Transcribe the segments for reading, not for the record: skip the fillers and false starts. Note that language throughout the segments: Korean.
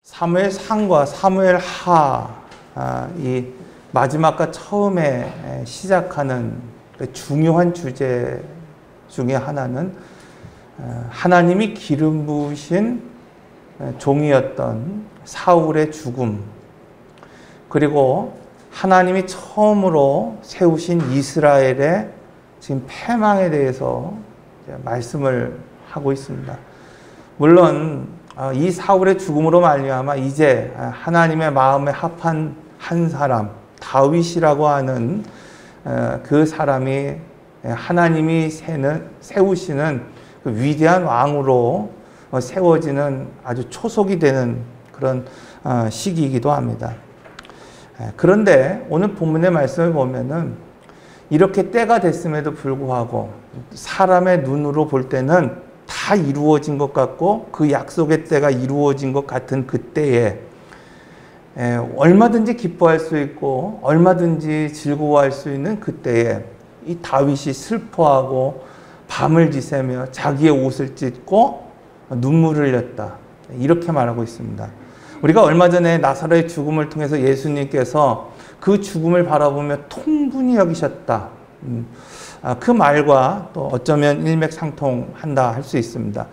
사무엘상과 사무엘하, 이 마지막과 처음에 시작하는 중요한 주제 중에 하나는 하나님이 기름 부으신 종이었던 사울의 죽음, 그리고 하나님이 처음으로 세우신 이스라엘의 지금 패망에 대해서 말씀을 하고 있습니다. 물론 이 사울의 죽음으로 말미암아 이제 하나님의 마음에 합한 한 사람, 다윗이라고 하는 그 사람이 하나님이 세우시는 그 위대한 왕으로 세워지는 아주 초석이 되는 그런 시기이기도 합니다. 그런데 오늘 본문의 말씀을 보면은 이렇게 때가 됐음에도 불구하고 사람의 눈으로 볼 때는 다 이루어진 것 같고 그 약속의 때가 이루어진 것 같은 그때에 얼마든지 기뻐할 수 있고 얼마든지 즐거워할 수 있는 그때에 이 다윗이 슬퍼하고 밤을 지새며 자기의 옷을 찢고 눈물을 흘렸다, 이렇게 말하고 있습니다. 우리가 얼마 전에 나사로의 죽음을 통해서 예수님께서 그 죽음을 바라보며 통분히 여기셨다, 그 말과 또 어쩌면 일맥상통한다 할 수 있습니다.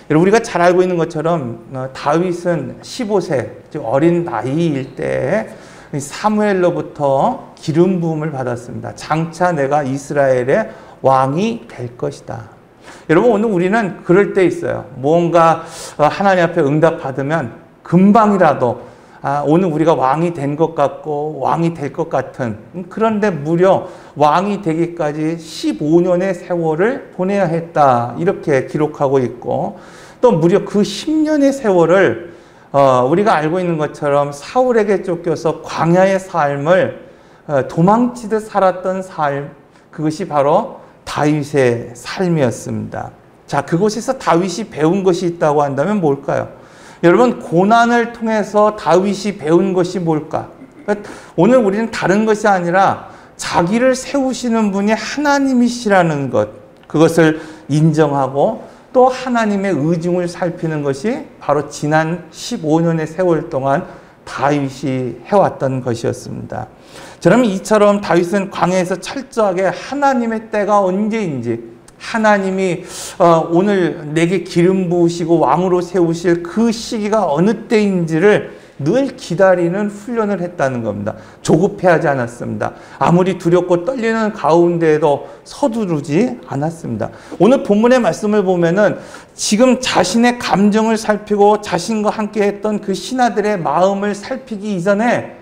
여러분, 우리가 잘 알고 있는 것처럼 다윗은 15세, 즉 어린 나이일 때에 사무엘로부터 기름 부음을 받았습니다. 장차 내가 이스라엘의 왕이 될 것이다. 여러분, 오늘 우리는 그럴 때 있어요. 뭔가 하나님 앞에 응답받으면 금방이라도 오늘 우리가 왕이 된 것 같고 왕이 될 것 같은, 그런데 무려 왕이 되기까지 15년의 세월을 보내야 했다, 이렇게 기록하고 있고, 또 무려 그 10년의 세월을 우리가 알고 있는 것처럼 사울에게 쫓겨서 광야의 삶을 도망치듯 살았던 삶, 그것이 바로 다윗의 삶이었습니다. 자, 그곳에서 다윗이 배운 것이 있다고 한다면 뭘까요? 여러분, 고난을 통해서 다윗이 배운 것이 뭘까? 오늘 우리는 다른 것이 아니라 자기를 세우시는 분이 하나님이시라는 것, 그것을 인정하고 또 하나님의 의중을 살피는 것이 바로 지난 15년의 세월 동안 다윗이 해왔던 것이었습니다. 저는 이처럼 다윗은 광야에서 철저하게 하나님의 때가 언제인지, 하나님이 오늘 내게 기름 부으시고 왕으로 세우실 그 시기가 어느 때인지를 늘 기다리는 훈련을 했다는 겁니다. 조급해하지 않았습니다. 아무리 두렵고 떨리는 가운데에도 서두르지 않았습니다. 오늘 본문의 말씀을 보면은 지금 자신의 감정을 살피고 자신과 함께 했던 그 신하들의 마음을 살피기 이전에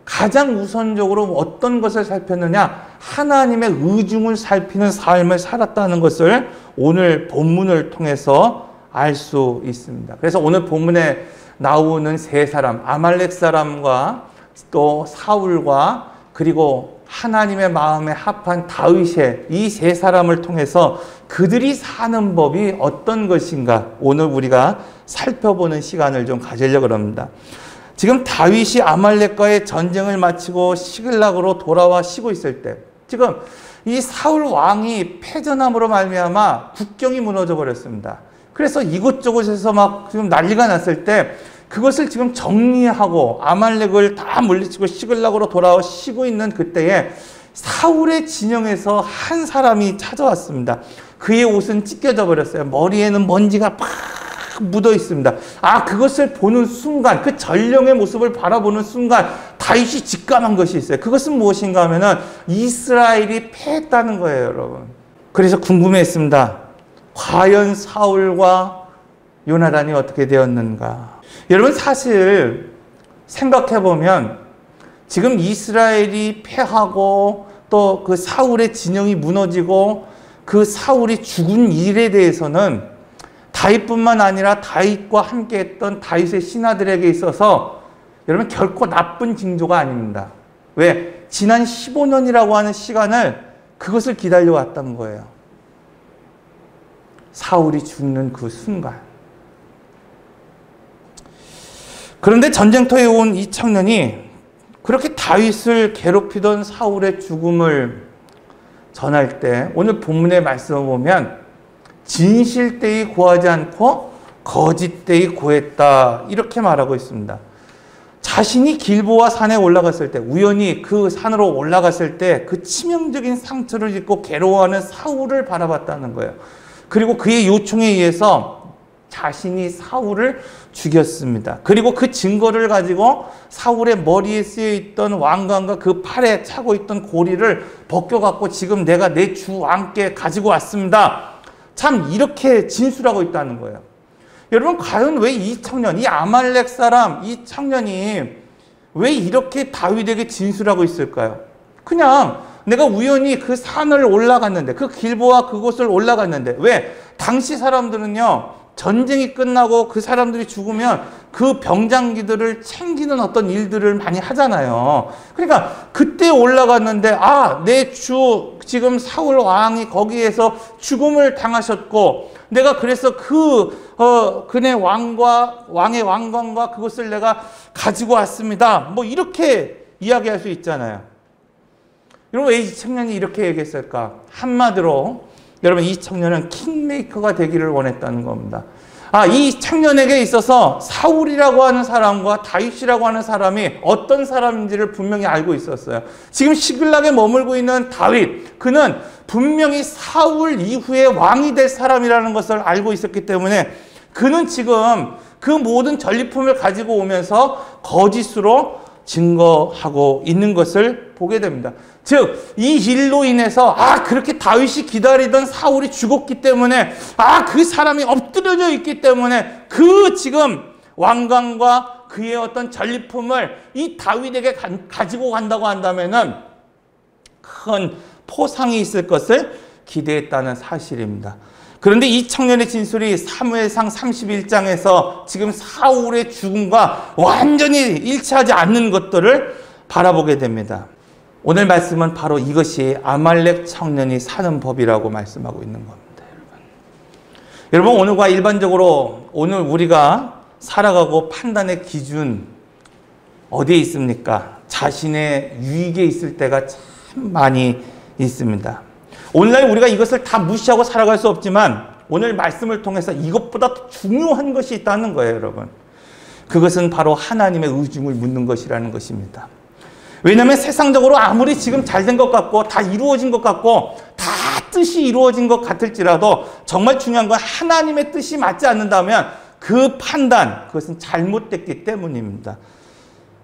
가장 우선적으로 어떤 것을 살폈느냐? 하나님의 의중을 살피는 삶을 살았다는 것을 오늘 본문을 통해서 알 수 있습니다. 그래서 오늘 본문에 나오는 세 사람, 아말렉 사람과 또 사울과 그리고 하나님의 마음에 합한 다윗의 이 세 사람을 통해서 그들이 사는 법이 어떤 것인가, 오늘 우리가 살펴보는 시간을 좀 가지려고 합니다. 지금 다윗이 아말렉과의 전쟁을 마치고 시글락으로 돌아와 쉬고 있을 때, 지금 이 사울 왕이 패전함으로 말미암아 국경이 무너져 버렸습니다. 그래서 이곳저곳에서 막 지금 난리가 났을 때 그것을 지금 정리하고 아말렉을 다 물리치고 시글락으로 돌아와 쉬고 있는 그때에 사울의 진영에서 한 사람이 찾아왔습니다. 그의 옷은 찢겨져 버렸어요. 머리에는 먼지가 팍 묻어 있습니다. 그것을 보는 순간, 그 전령의 모습을 바라보는 순간 다윗이 직감한 것이 있어요. 그것은 무엇인가 하면은 이스라엘이 패했다는 거예요, 여러분. 그래서 궁금했습니다. 과연 사울과 요나단이 어떻게 되었는가? 여러분, 사실 생각해보면 지금 이스라엘이 패하고 또 그 사울의 진영이 무너지고 그 사울이 죽은 일에 대해서는 다윗뿐만 아니라 다윗과 함께 했던 다윗의 신하들에게 있어서 여러분 결코 나쁜 징조가 아닙니다. 왜? 지난 15년이라고 하는 시간을 그것을 기다려왔던 거예요. 사울이 죽는 그 순간. 그런데 전쟁터에 온 이 청년이 그렇게 다윗을 괴롭히던 사울의 죽음을 전할 때 오늘 본문의 말씀을 보면 진실되이 구하지 않고 거짓되이 고했다. 이렇게 말하고 있습니다. 자신이 길보아 산에 올라갔을 때, 우연히 그 산으로 올라갔을 때 그 치명적인 상처를 입고 괴로워하는 사울을 바라봤다는 거예요. 그리고 그의 요청에 의해서 자신이 사울을 죽였습니다. 그리고 그 증거를 가지고 사울의 머리에 쓰여 있던 왕관과 그 팔에 차고 있던 고리를 벗겨갖고 지금 내가 내 주 왕께 가지고 왔습니다. 참 이렇게 진술하고 있다는 거예요. 여러분, 과연 왜 이 청년, 이 아말렉 사람, 이 청년이 왜 이렇게 다윗에게 진술하고 있을까요? 그냥 내가 우연히 그 산을 올라갔는데, 그 길보아 그곳을 올라갔는데, 왜? 당시 사람들은요, 전쟁이 끝나고 그 사람들이 죽으면 그 병장기들을 챙기는 어떤 일들을 많이 하잖아요. 그러니까 그때 올라갔는데, 내 주 지금 사울 왕이 거기에서 죽음을 당하셨고, 내가 그래서 그네 왕의 왕관과 그것을 내가 가지고 왔습니다. 뭐 이렇게 이야기할 수 있잖아요. 여러분, 왜 이 청년이 이렇게 얘기했을까? 한마디로 여러분, 이 청년은 킹메이커가 되기를 원했다는 겁니다. 이 청년에게 있어서 사울이라고 하는 사람과 다윗이라고 하는 사람이 어떤 사람인지를 분명히 알고 있었어요. 지금 시글락에 머물고 있는 다윗, 그는 분명히 사울 이후에 왕이 될 사람이라는 것을 알고 있었기 때문에 그는 지금 그 모든 전리품을 가지고 오면서 거짓으로 증거하고 있는 것을 보게 됩니다. 즉, 이 일로 인해서 그렇게 다윗이 기다리던 사울이 죽었기 때문에 그 사람이 엎드려져 있기 때문에 그 지금 왕관과 그의 어떤 전리품을 이 다윗에게 가지고 간다고 한다면은 큰 포상이 있을 것을 기대했다는 사실입니다. 그런데 이 청년의 진술이 사무엘상 31장에서 지금 사울의 죽음과 완전히 일치하지 않는 것들을 바라보게 됩니다. 오늘 말씀은 바로 이것이 아말렉 청년이 사는 법이라고 말씀하고 있는 겁니다. 여러분, 오늘과 일반적으로 오늘 우리가 살아가고 판단의 기준 어디에 있습니까? 자신의 유익에 있을 때가 참 많이 있습니다. 오늘날 우리가 이것을 다 무시하고 살아갈 수 없지만 오늘 말씀을 통해서 이것보다 더 중요한 것이 있다는 거예요, 여러분. 그것은 바로 하나님의 의중을 묻는 것이라는 것입니다. 왜냐하면 세상적으로 아무리 지금 잘된 것 같고 다 이루어진 것 같고 다 뜻이 이루어진 것 같을지라도 정말 중요한 건 하나님의 뜻이 맞지 않는다면 그 판단, 그것은 잘못됐기 때문입니다.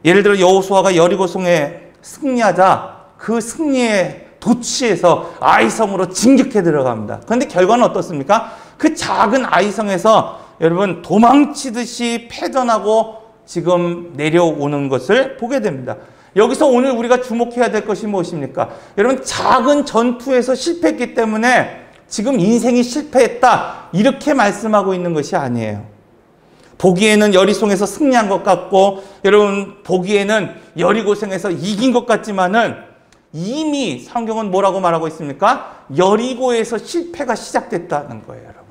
예를 들어 여호수아가 여리고성에 승리하자 그 승리에 도취해서 아이성으로 진격해 들어갑니다. 그런데 결과는 어떻습니까? 그 작은 아이성에서 여러분 도망치듯이 패전하고 지금 내려오는 것을 보게 됩니다. 여기서 오늘 우리가 주목해야 될 것이 무엇입니까? 여러분, 작은 전투에서 실패했기 때문에 지금 인생이 실패했다, 이렇게 말씀하고 있는 것이 아니에요. 보기에는 여리고성에서 승리한 것 같고 여러분 보기에는 여리고성에서 이긴 것 같지만은 이미 성경은 뭐라고 말하고 있습니까? 여리고에서 실패가 시작됐다는 거예요, 여러분.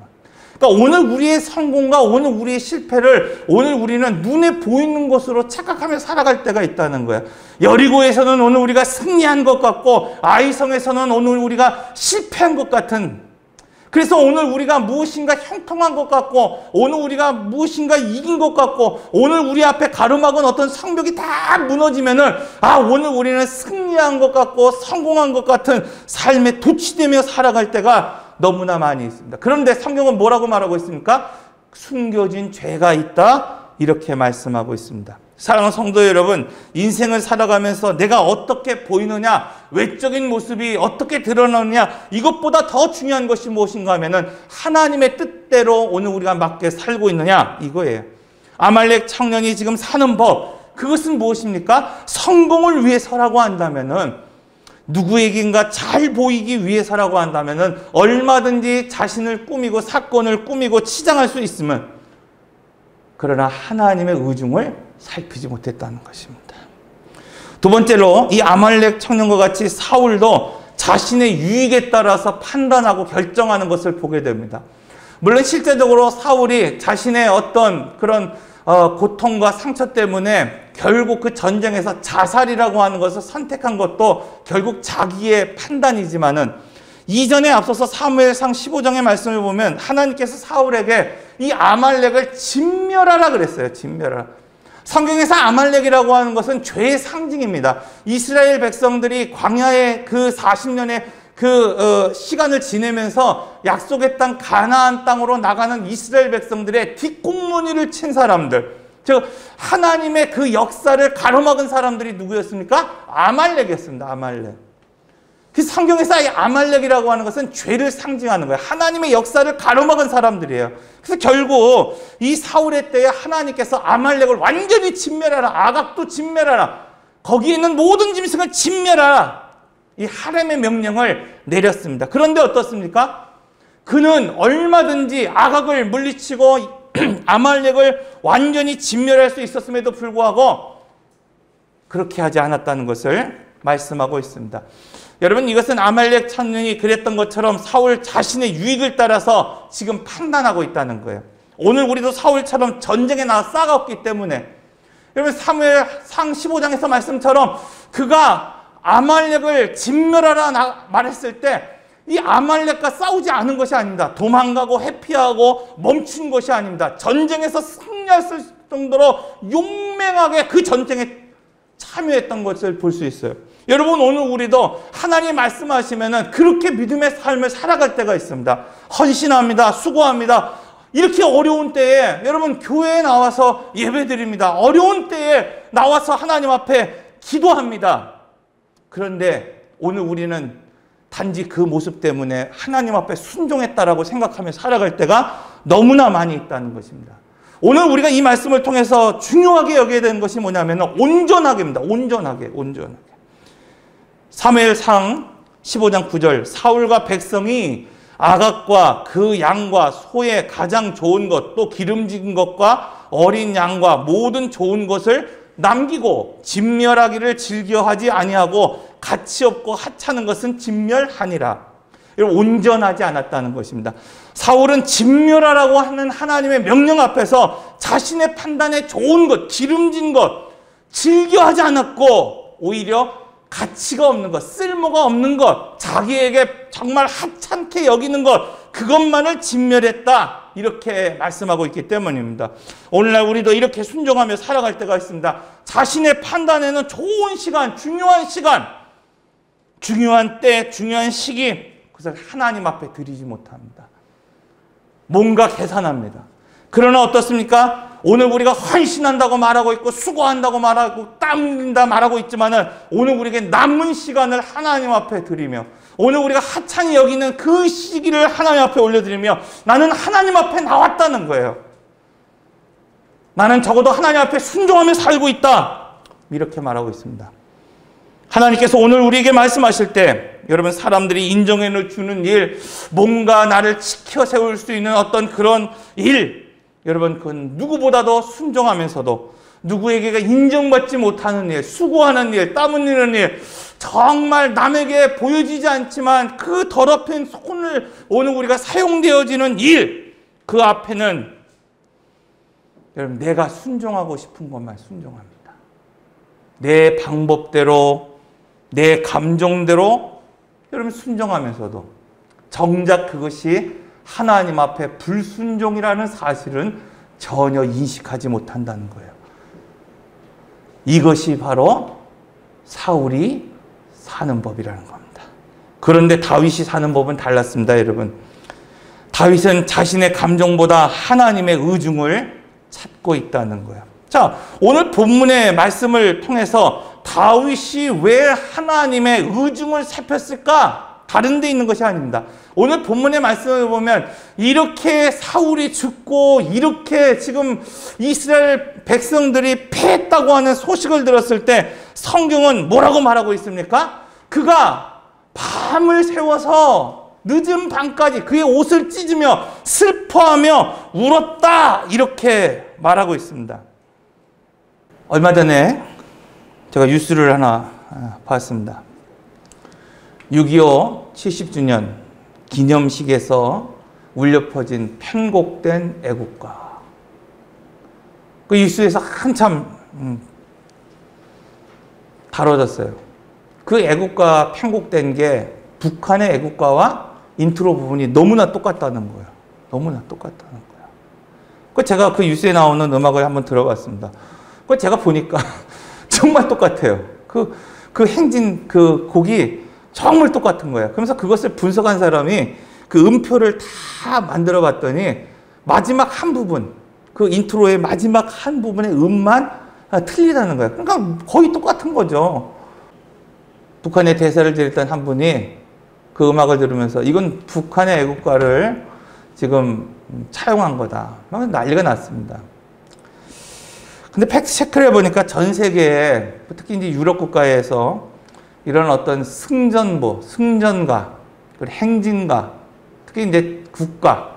그러니까 오늘 우리의 성공과 오늘 우리의 실패를 오늘 우리는 눈에 보이는 것으로 착각하며 살아갈 때가 있다는 거예요. 여리고에서는 오늘 우리가 승리한 것 같고 아이성에서는 오늘 우리가 실패한 것 같은, 그래서 오늘 우리가 무엇인가 형통한 것 같고 오늘 우리가 무엇인가 이긴 것 같고 오늘 우리 앞에 가로막은 어떤 성벽이 다 무너지면은 오늘 우리는 승리한 것 같고 성공한 것 같은 삶에 도취되며 살아갈 때가 너무나 많이 있습니다. 그런데 성경은 뭐라고 말하고 있습니까? 숨겨진 죄가 있다, 이렇게 말씀하고 있습니다. 사랑하는 성도 여러분, 인생을 살아가면서 내가 어떻게 보이느냐, 외적인 모습이 어떻게 드러나느냐, 이것보다 더 중요한 것이 무엇인가 하면은 하나님의 뜻대로 오늘 우리가 맞게 살고 있느냐, 이거예요. 아말렉 청년이 지금 사는 법, 그것은 무엇입니까? 성공을 위해서라고 한다면은, 누구에겐가 잘 보이기 위해서라고 한다면은 얼마든지 자신을 꾸미고 사건을 꾸미고 치장할 수 있으면, 그러나 하나님의 의중을 살피지 못했다는 것입니다. 두 번째로 이 아말렉 청년과 같이 사울도 자신의 유익에 따라서 판단하고 결정하는 것을 보게 됩니다. 물론 실제적으로 사울이 자신의 어떤 그런 고통과 상처 때문에 결국 그 전쟁에서 자살이라고 하는 것을 선택한 것도 결국 자기의 판단이지만은, 이전에 앞서서 사무엘상 15장의 말씀을 보면 하나님께서 사울에게 이 아말렉을 진멸하라 그랬어요. 진멸하라. 성경에서 아말렉이라고 하는 것은 죄의 상징입니다. 이스라엘 백성들이 광야의 그 40년의 시간을 지내면서 약속의 땅 가나안 땅으로 나가는 이스라엘 백성들의 뒷공무니를 친 사람들, 즉 하나님의 그 역사를 가로막은 사람들이 누구였습니까? 아말렉이었습니다. 아말렉. 그 성경에서 이 아말렉이라고 하는 것은 죄를 상징하는 거예요. 하나님의 역사를 가로막은 사람들이에요. 그래서 결국 이 사울의 때에 하나님께서 아말렉을 완전히 진멸하라. 아각도 진멸하라. 거기에 있는 모든 짐승을 진멸하라. 이 하렘의 명령을 내렸습니다. 그런데 어떻습니까? 그는 얼마든지 아각을 물리치고 아말렉을 완전히 진멸할 수 있었음에도 불구하고 그렇게 하지 않았다는 것을 말씀하고 있습니다. 여러분, 이것은 아말렉 천년이 그랬던 것처럼 사울 자신의 유익을 따라서 지금 판단하고 있다는 거예요. 오늘 우리도 사울처럼 전쟁에 나가 싸웠기 때문에, 여러분 사무엘상 15장에서 말씀처럼 그가 아말렉을 진멸하라 말했을 때 이 아말렉과 싸우지 않은 것이 아닙니다. 도망가고 회피하고 멈춘 것이 아닙니다. 전쟁에서 승리했을 정도로 용맹하게 그 전쟁에 참여했던 것을 볼 수 있어요. 여러분, 오늘 우리도 하나님 말씀하시면은 그렇게 믿음의 삶을 살아갈 때가 있습니다. 헌신합니다. 수고합니다. 이렇게 어려운 때에 여러분 교회에 나와서 예배드립니다. 어려운 때에 나와서 하나님 앞에 기도합니다. 그런데 오늘 우리는 단지 그 모습 때문에 하나님 앞에 순종했다라고 생각하며 살아갈 때가 너무나 많이 있다는 것입니다. 오늘 우리가 이 말씀을 통해서 중요하게 여겨야 되는 것이 뭐냐면 온전하게입니다. 온전하게. 사무엘상 15장 9절, 사울과 백성이 아각과 그 양과 소의 가장 좋은 것, 또 기름진 것과 어린 양과 모든 좋은 것을 남기고 진멸하기를 즐겨하지 아니하고 가치 없고 하찮은 것은 진멸하니라. 온전하지 않았다는 것입니다. 사울은 진멸하라고 하는 하나님의 명령 앞에서 자신의 판단에 좋은 것, 기름진 것, 즐겨하지 않았고 오히려 가치가 없는 것, 쓸모가 없는 것, 자기에게 정말 하찮게 여기는 것, 그것만을 진멸했다. 이렇게 말씀하고 있기 때문입니다. 오늘날 우리도 이렇게 순종하며 살아갈 때가 있습니다. 자신의 판단에는 좋은 시간, 중요한 때, 중요한 시기, 그것을 하나님 앞에 드리지 못합니다. 뭔가 계산합니다. 그러나 어떻습니까? 오늘 우리가 헌신한다고 말하고 있고 수고한다고 말하고 땀 흘린다 말하고 있지만은 오늘 우리에게 남은 시간을 하나님 앞에 드리며 오늘 우리가 하찮게 여기는 그 시기를 하나님 앞에 올려드리며 나는 하나님 앞에 나왔다는 거예요. 나는 적어도 하나님 앞에 순종하며 살고 있다. 이렇게 말하고 있습니다. 하나님께서 오늘 우리에게 말씀하실 때 여러분 사람들이 인정해 주는 일, 뭔가 나를 지켜 세울 수 있는 어떤 그런 일, 여러분 그건 누구보다도 순종하면서도 누구에게 인정받지 못하는 일, 수고하는 일, 땀 흘리는 일, 정말 남에게 보여지지 않지만 그 더럽힌 손을 오늘 우리가 사용되어지는 일, 그 앞에는 여러분 내가 순종하고 싶은 것만 순종합니다. 내 방법대로, 내 감정대로 여러분 순종하면서도 정작 그것이 하나님 앞에 불순종이라는 사실은 전혀 인식하지 못한다는 거예요. 이것이 바로 사울이 사는 법이라는 겁니다. 그런데 다윗이 사는 법은 달랐습니다, 여러분. 다윗은 자신의 감정보다 하나님의 의중을 찾고 있다는 거예요. 자, 오늘 본문의 말씀을 통해서 다윗이 왜 하나님의 의중을 살폈을까? 다른 데 있는 것이 아닙니다. 오늘 본문의 말씀을 보면 이렇게 사울이 죽고 이렇게 지금 이스라엘 백성들이 패했다고 하는 소식을 들었을 때 성경은 뭐라고 말하고 있습니까? 그가 밤을 새워서 늦은 밤까지 그의 옷을 찢으며 슬퍼하며 울었다. 이렇게 말하고 있습니다. 얼마 전에 제가 뉴스를 하나 봤습니다. 6.25 70주년 기념식에서 울려 퍼진 편곡된 애국가. 그 뉴스에서 한참 다뤄졌어요. 그 애국가 편곡된 게 북한의 애국가와 인트로 부분이 너무나 똑같다는 거예요. 너무나 똑같다는 거예요. 제가 그 뉴스에 나오는 음악을 한번 들어봤습니다. 제가 보니까 정말 똑같아요. 그 행진 그 곡이 정말 똑같은 거예요. 그러면서 그것을 분석한 사람이 그 음표를 다 만들어 봤더니 마지막 한 부분, 그 인트로의 마지막 한 부분의 음만 틀리다는 거예요. 그러니까 거의 똑같은 거죠. 북한에 대사를 지냈던 한 분이 그 음악을 들으면서 이건 북한의 애국가를 지금 차용한 거다. 막 난리가 났습니다. 근데 팩트 체크를 해보니까 전 세계에 특히 이제 유럽 국가에서 이런 어떤 승전보, 승전가, 그리고 행진가, 특히 이제 국가,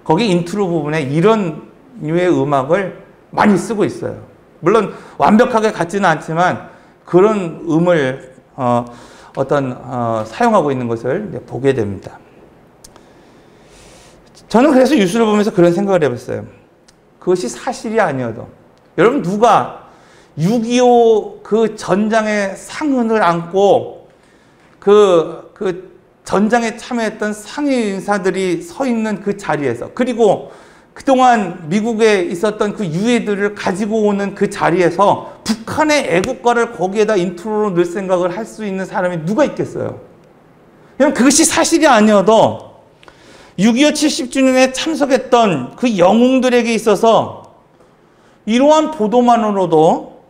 거기 인트로 부분에 이런 류의 음악을 많이 쓰고 있어요. 물론 완벽하게 같지는 않지만 그런 음을 사용하고 있는 것을 보게 됩니다. 저는 그래서 뉴스를 보면서 그런 생각을 해봤어요. 그것이 사실이 아니어도 여러분 누가 6.25 그 전장의 상흔을 안고 그 전장에 참여했던 상위 인사들이 서 있는 그 자리에서, 그리고 그동안 미국에 있었던 그 유해들을 가지고 오는 그 자리에서 북한의 애국가를 거기에다 인트로로 넣을 생각을 할 수 있는 사람이 누가 있겠어요? 그럼 그것이 사실이 아니어도 6.25 70주년에 참석했던 그 영웅들에게 있어서 이러한 보도만으로도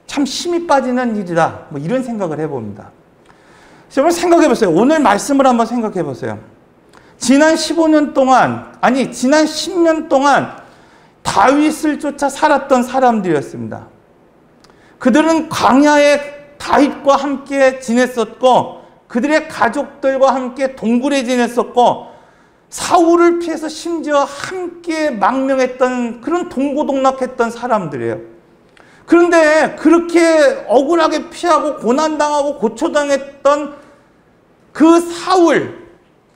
참 힘이 빠지는 일이다. 뭐 이런 생각을 해봅니다. 여러분 생각해 보세요. 오늘 말씀을 한번 생각해 보세요. 지난 15년 동안, 아니 지난 10년 동안 다윗을 쫓아 살았던 사람들이었습니다. 그들은 광야에 다윗과 함께 지냈었고 그들의 가족들과 함께 동굴에 지냈었고 사울을 피해서 심지어 함께 망명했던 그런 동고동락했던 사람들이에요. 그런데 그렇게 억울하게 피하고 고난당하고 고초당했던 그 사울,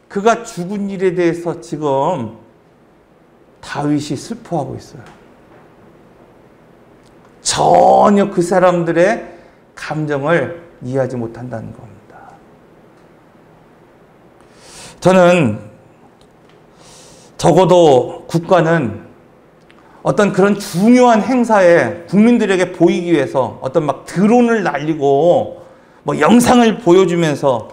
그가 죽은 일에 대해서 지금 다윗이 슬퍼하고 있어요. 전혀 그 사람들의 감정을 이해하지 못한다는 겁니다. 저는 적어도 국가는 어떤 그런 중요한 행사에 국민들에게 보이기 위해서 어떤 막 드론을 날리고 뭐 영상을 보여주면서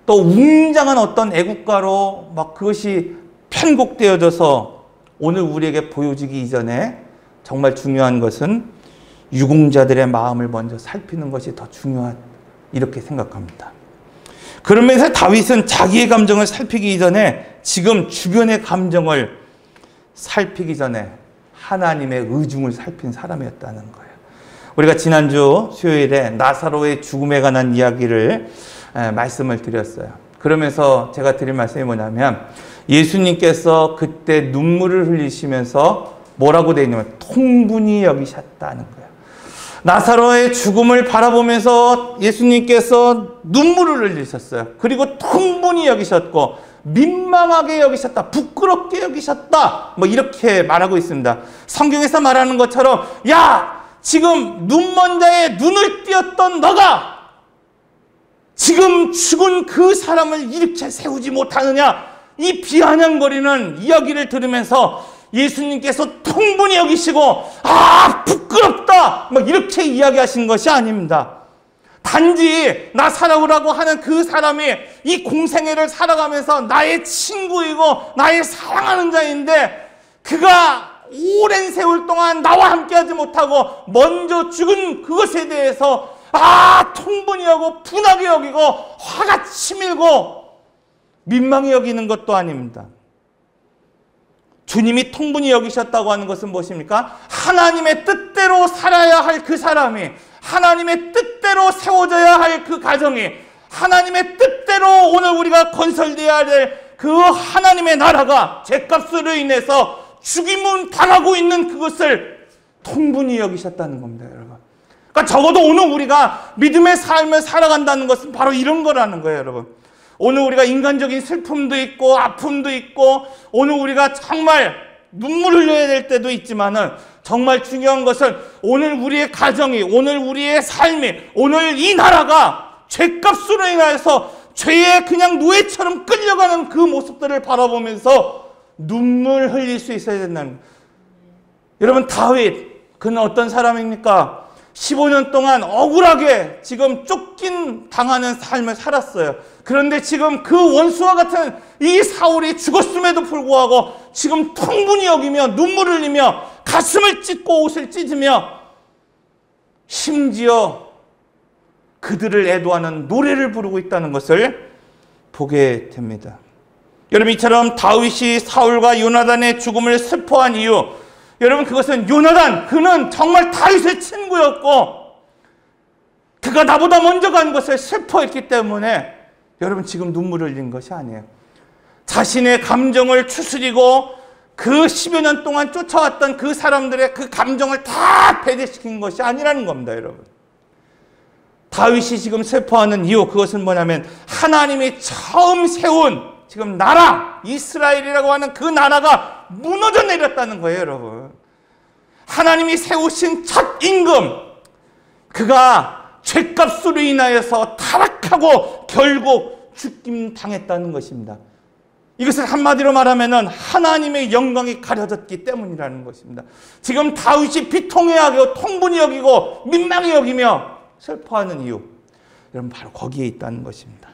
또 웅장한 어떤 애국가로 막 그것이 편곡되어져서 오늘 우리에게 보여지기 이전에 정말 중요한 것은 유공자들의 마음을 먼저 살피는 것이 더 중요한, 이렇게 생각합니다. 그러면서 다윗은 자기의 감정을 살피기 이전에 지금 주변의 감정을 살피기 전에 하나님의 의중을 살핀 사람이었다는 거예요. 우리가 지난주 수요일에 나사로의 죽음에 관한 이야기를 말씀을 드렸어요. 그러면서 제가 드린 말씀이 뭐냐면 예수님께서 그때 눈물을 흘리시면서 뭐라고 되어 있냐면 통분히 여기셨다는 거예요. 나사로의 죽음을 바라보면서 예수님께서 눈물을 흘리셨어요. 그리고 통분히 여기셨고 민망하게 여기셨다, 부끄럽게 여기셨다, 뭐 이렇게 말하고 있습니다. 성경에서 말하는 것처럼 야, 지금 눈먼 자의 눈을 띄었던 너가 지금 죽은 그 사람을 일으켜 세우지 못하느냐, 이 비아냥거리는 이야기를 들으면서 예수님께서 통분히 여기시고 아 부끄럽다 막 이렇게 이야기하신 것이 아닙니다. 단지 나사로라고 하는 그 사람이 이 공생애를 살아가면서 나의 친구이고 나의 사랑하는 자인데 그가 오랜 세월 동안 나와 함께하지 못하고 먼저 죽은 그것에 대해서 통분히 하고 분하게 여기고 화가 치밀고 민망히 여기는 것도 아닙니다. 주님이 통분히 여기셨다고 하는 것은 무엇입니까? 하나님의 뜻대로 살아야 할 그 사람이, 하나님의 뜻대로 세워져야 할 그 가정이, 하나님의 뜻대로 오늘 우리가 건설되어야 될 그 하나님의 나라가 죄값으로 인해서 죽임을 당하고 있는 그것을 통분히 여기셨다는 겁니다, 여러분. 그러니까 적어도 오늘 우리가 믿음의 삶을 살아간다는 것은 바로 이런 거라는 거예요, 여러분. 오늘 우리가 인간적인 슬픔도 있고 아픔도 있고 오늘 우리가 정말 눈물 흘려야 될 때도 있지만은 정말 중요한 것은 오늘 우리의 가정이, 오늘 우리의 삶이, 오늘 이 나라가 죄값으로 인하여서 죄에 그냥 노예처럼 끌려가는 그 모습들을 바라보면서 눈물 흘릴 수 있어야 된다는 거예요. 여러분, 다윗, 그는 어떤 사람입니까? 15년 동안 억울하게 지금 당하는 삶을 살았어요. 그런데 지금 그 원수와 같은 이 사울이 죽었음에도 불구하고 지금 통분히 여기며 눈물을 흘리며 가슴을 찢고 옷을 찢으며 심지어 그들을 애도하는 노래를 부르고 있다는 것을 보게 됩니다. 여러분, 이처럼 다윗이 사울과 요나단의 죽음을 슬퍼한 이유, 여러분, 그것은 요나단, 그는 정말 다윗의 친구였고 그가 나보다 먼저 간 것을 슬퍼했기 때문에 여러분, 지금 눈물을 흘린 것이 아니에요. 자신의 감정을 추스리고 그 10여 년 동안 쫓아왔던 그 사람들의 그 감정을 다 배제시킨 것이 아니라는 겁니다, 여러분. 다윗이 지금 슬퍼하는 이유, 그것은 뭐냐면 하나님이 처음 세운 지금 나라, 이스라엘이라고 하는 그 나라가 무너져 내렸다는 거예요, 여러분. 하나님이 세우신 첫 임금, 그가 죄값으로 인하여서 타락하고 결국 죽임 당했다는 것입니다. 이것을 한마디로 말하면 하나님의 영광이 가려졌기 때문이라는 것입니다. 지금 다윗이 비통해하고 통분히 여기고 민망히 여기며 슬퍼하는 이유, 여러분, 바로 거기에 있다는 것입니다.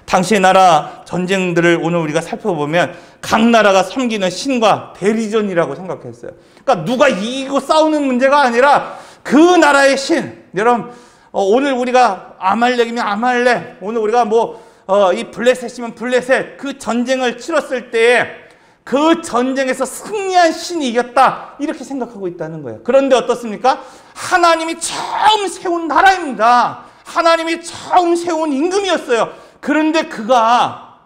당시의 나라 전쟁들을 오늘 우리가 살펴보면 각 나라가 섬기는 신과 대리전이라고 생각했어요. 그러니까 누가 이기고 싸우는 문제가 아니라 그 나라의 신. 여러분, 오늘 우리가 아말렉이면 아말렉, 오늘 우리가 이 블레셋이면 블레셋, 그 전쟁을 치렀을 때에 그 전쟁에서 승리한 신이 이겼다, 이렇게 생각하고 있다는 거예요. 그런데 어떻습니까? 하나님이 처음 세운 나라입니다. 하나님이 처음 세운 임금이었어요. 그런데 그가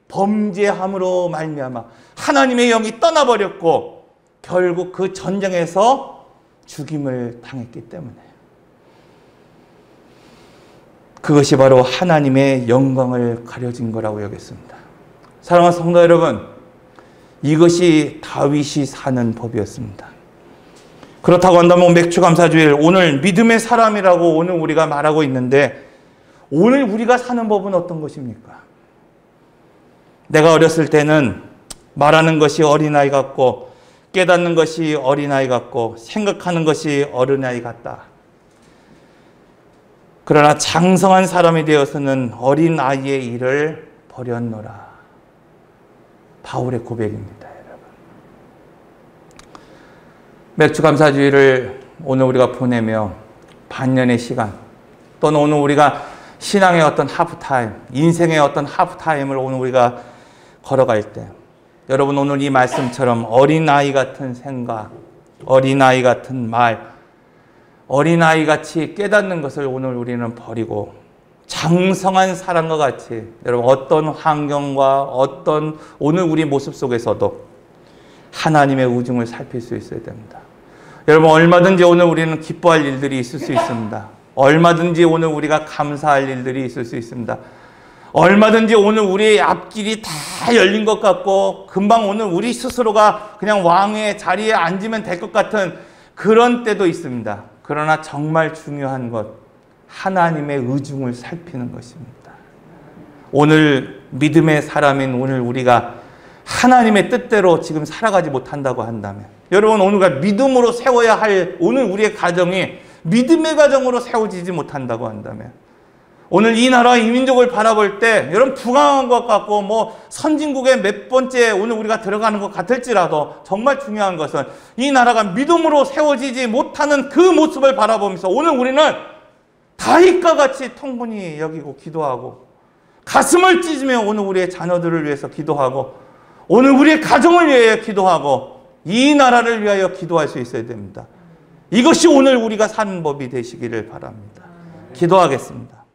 범죄함으로 말미암아 하나님의 영이 떠나버렸고 결국 그 전쟁에서 죽임을 당했기 때문에, 그것이 바로 하나님의 영광을 가려진 거라고 여겼습니다. 사랑하는 성도 여러분, 이것이 다윗이 사는 법이었습니다. 그렇다고 한다면 맥주감사주일, 오늘 믿음의 사람이라고 오늘 우리가 말하고 있는데 오늘 우리가 사는 법은 어떤 것입니까? 내가 어렸을 때는 말하는 것이 어린아이 같고 깨닫는 것이 어린아이 같고 생각하는 것이 어린아이 같다. 그러나 장성한 사람이 되어서는 어린아이의 일을 버렸노라. 바울의 고백입니다, 여러분. 맥주감사주일을 오늘 우리가 보내며 반년의 시간, 또는 오늘 우리가 신앙의 어떤 하프타임, 인생의 어떤 하프타임을 오늘 우리가 걸어갈 때, 여러분, 오늘 이 말씀처럼 어린아이 같은 생각, 어린아이 같은 말, 어린아이같이 깨닫는 것을 오늘 우리는 버리고 장성한 사람과 같이, 여러분, 어떤 환경과 어떤 오늘 우리 모습 속에서도 하나님의 우중을 살필 수 있어야 됩니다. 여러분, 얼마든지 오늘 우리는 기뻐할 일들이 있을 수 있습니다. 얼마든지 오늘 우리가 감사할 일들이 있을 수 있습니다. 얼마든지 오늘 우리의 앞길이 다 열린 것 같고 금방 오늘 우리 스스로가 그냥 왕의 자리에 앉으면 될 것 같은 그런 때도 있습니다. 그러나 정말 중요한 것, 하나님의 의중을 살피는 것입니다. 오늘 믿음의 사람인 오늘 우리가 하나님의 뜻대로 지금 살아가지 못한다고 한다면, 여러분, 오늘 우리가 믿음으로 세워야 할 오늘 우리의 가정이 믿음의 가정으로 세워지지 못한다고 한다면, 오늘 이 나라, 이 민족을 바라볼 때 여러분 부강한 것 같고 선진국의 몇 번째 오늘 우리가 들어가는 것 같을지라도 정말 중요한 것은 이 나라가 믿음으로 세워지지 못하는 그 모습을 바라보면서 오늘 우리는 다윗과 같이 통분히 여기고 기도하고 가슴을 찢으며 오늘 우리의 자녀들을 위해서 기도하고 오늘 우리의 가정을 위하여 기도하고 이 나라를 위하여 기도할 수 있어야 됩니다. 이것이 오늘 우리가 사는 법이 되시기를 바랍니다. 기도하겠습니다.